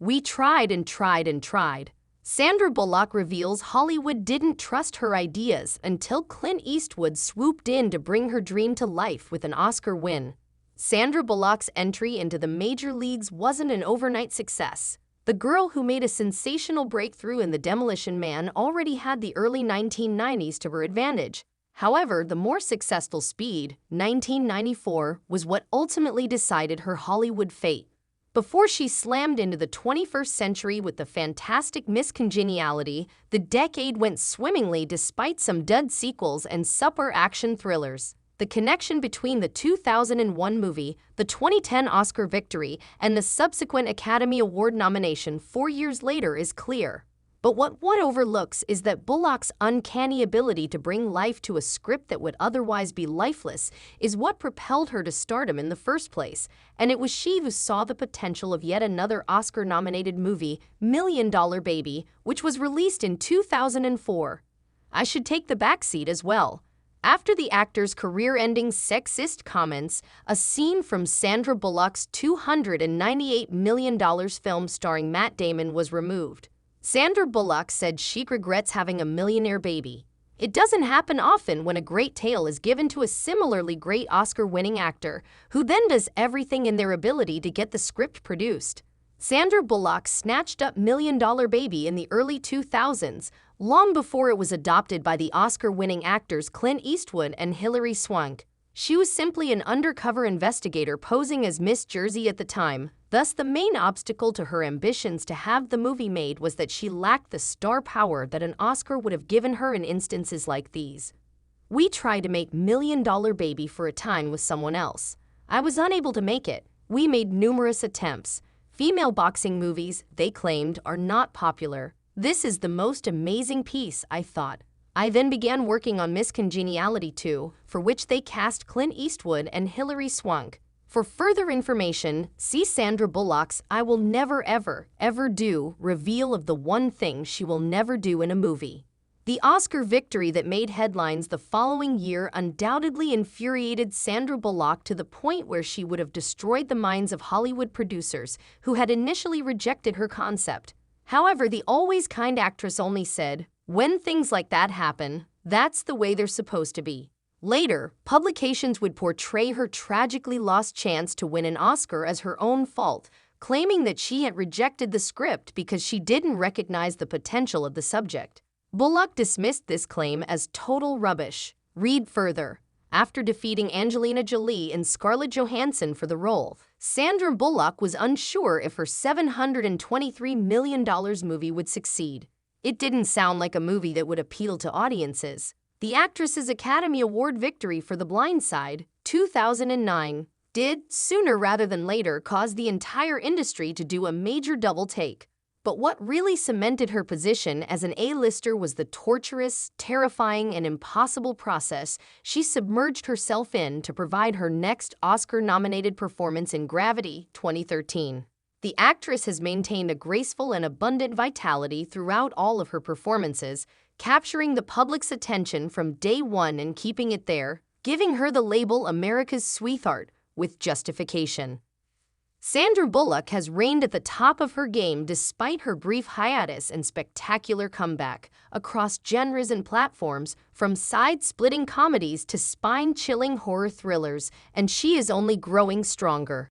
We tried and tried and tried. Sandra Bullock reveals Hollywood didn't trust her ideas until Clint Eastwood swooped in to bring her dream to life with an Oscar win. Sandra Bullock's entry into the major leagues wasn't an overnight success. The girl who made a sensational breakthrough in The Demolition Man already had the early 1990s to her advantage. However, the more successful Speed, 1994, was what ultimately decided her Hollywood fate. Before she slammed into the 21st century with the fantastic Miss Congeniality, the decade went swimmingly despite some dud sequels and super action thrillers. The connection between the 2001 movie, the 2010 Oscar victory, and the subsequent Academy Award nomination 4 years later is clear. But what one overlooks is that Bullock's uncanny ability to bring life to a script that would otherwise be lifeless is what propelled her to stardom in the first place, and it was she who saw the potential of yet another Oscar-nominated movie, $1 Million Baby, which was released in 2004. I should take the backseat as well. After the actor's career-ending sexist comments, a scene from Sandra Bullock's $298 million film starring Matt Damon was removed. Sandra Bullock said she regrets having a millionaire baby. It doesn't happen often when a great tale is given to a similarly great Oscar-winning actor, who then does everything in their ability to get the script produced. Sandra Bullock snatched up $1 Million Baby in the early 2000s, long before it was adopted by the Oscar-winning actors Clint Eastwood and Hilary Swank. She was simply an undercover investigator posing as Miss Jersey at the time. Thus, the main obstacle to her ambitions to have the movie made was that she lacked the star power that an Oscar would have given her in instances like these. We tried to make $1 Million Baby for a time with someone else. I was unable to make it. We made numerous attempts. Female boxing movies, they claimed, are not popular. This is the most amazing piece, I thought. I then began working on Miss Congeniality 2, for which they cast Clint Eastwood and Hilary Swank. For further information, see Sandra Bullock's I Will Never Ever, Ever Do reveal of the one thing she will never do in a movie. The Oscar victory that made headlines the following year undoubtedly infuriated Sandra Bullock to the point where she would have destroyed the minds of Hollywood producers who had initially rejected her concept. However, the always kind actress only said, "When things like that happen, that's the way they're supposed to be." Later, publications would portray her tragically lost chance to win an Oscar as her own fault, claiming that she had rejected the script because she didn't recognize the potential of the subject. Bullock dismissed this claim as total rubbish. Read further. After defeating Angelina Jolie and Scarlett Johansson for the role, Sandra Bullock was unsure if her $723 million movie would succeed. It didn't sound like a movie that would appeal to audiences. The actress's Academy Award victory for The Blind Side, 2009, did, sooner rather than later, cause the entire industry to do a major double take. But what really cemented her position as an A-lister was the torturous, terrifying, and impossible process she submerged herself in to provide her next Oscar-nominated performance in Gravity, 2013. The actress has maintained a graceful and abundant vitality throughout all of her performances, capturing the public's attention from day one and keeping it there, giving her the label America's Sweetheart, with justification. Sandra Bullock has reigned at the top of her game despite her brief hiatus and spectacular comeback across genres and platforms, from side-splitting comedies to spine-chilling horror thrillers, and she is only growing stronger.